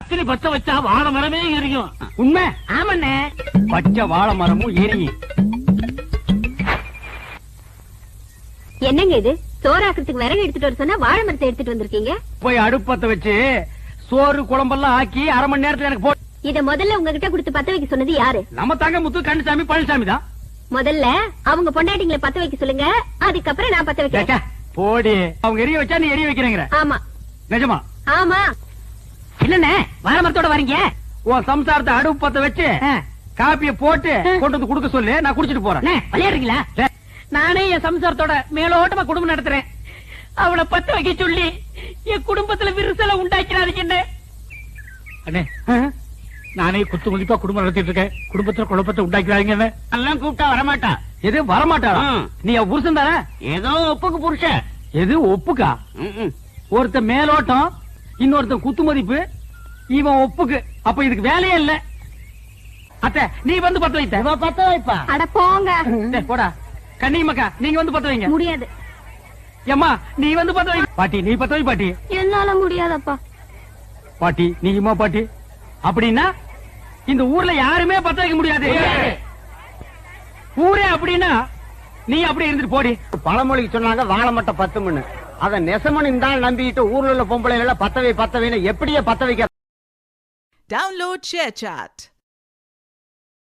அக்னி பத்த வச்சா வாழை மரமே எரியும். உண்மை. ஆமண்ணே. பச்சை வாழை மரமும் எரியும். என்னங்க இது? சோறாக்குறதுக்கு விறகு எடுத்துட்டு வர சொன்னா வாழை மரத்தை எடுத்துட்டு வந்திருக்கீங்க. போய் அடுப்பத்த வச்சு சோறு குழம்பெல்லாம் ஆக்கி 1/2 மணி நேரத்துல எனக்கு போட்டு. இத முதல்ல உங்ககிட்ட கொடுத்து பத்த வைக்க சொன்னது யாரு? நம்ம தாங்க முத்து கண்ணுசாமி பழனிசாமி தான். முதல்ல அவங்க பொண்டாட்டிங்களை பத்த வைக்க சொல்லுங்க, அதுக்கப்புறம் நான் பத்த வைக்கிறேன். போடி. அவங்க எரிய வச்சா நீ எரிய வைக்கிறேங்கிற? ஆமா. நிஜமா? ஆமா. இல்லண்ணே, வாழை மரத்தோட வரீங்க. உன் சம்சாரத்தை அடுப்பு பத்த வச்சு காப்பிய போட்டு கொண்டு வந்து குடுக்க சொல்லு, நான் குடிச்சிட்டு போறேன். விளையாடுறீங்களா? நானே என் சம்சாரத்தோட மேலோட்டமா குடும்பம் நடத்துறேன். அவளை பத்த வைக்க சொல்லி என் குடும்பத்துல விரிசலை உண்டாக்கிறாதீங்க. அண்ணே, நானே குத்து மதிப்பா குடும்பம் நடத்திட்டு இருக்கேன். குடும்பத்துல குழப்பத்தை உண்டாக்கிறாங்க. எல்லாம் கூப்பிட்டா வரமாட்டா. எது வரமாட்டாளா? நீ புருஷன் தானே? ஏதோ ஒப்புக்கு புருஷன். எது ஒப்புக்கா? ஒருத்த மேலோட்டம், இன்னொருத்த குத்து மதிப்பு, இவன் ஒப்புக்கு. அப்ப இதுக்கு வேலையே இல்ல. அத்தை, நீ வந்து பத்த வைத்த. பத்த வைப்பா. அட போங்க. போடா. கண்ணியம்மாக்கா, நீங்க வந்து பத்த வைங்க. முடியாது. ஏம்மா, நீ வந்து பத்த வை. பாட்டி, நீ பத்த வை பாட்டி. என்னால முடியாதப்பா. பாட்டி, நீயுமா பாட்டி? அப்படின்னா இந்த ஊர்ல யாருமே பத்த வைக்க முடியாது. ஊரே அப்படின்னா நீ அப்படியே இருந்துட்டு போடி. பழமொழிக்கு சொன்னாங்க வாழை மட்டும் 10 மணி. அத நெசமணி தான் நம்பிட்டு ஊர்ல உள்ள பொம்பளைகளை பத்தவை பத்தவைன்னு எப்படியே பத்த வைக்க. Download ShareChat.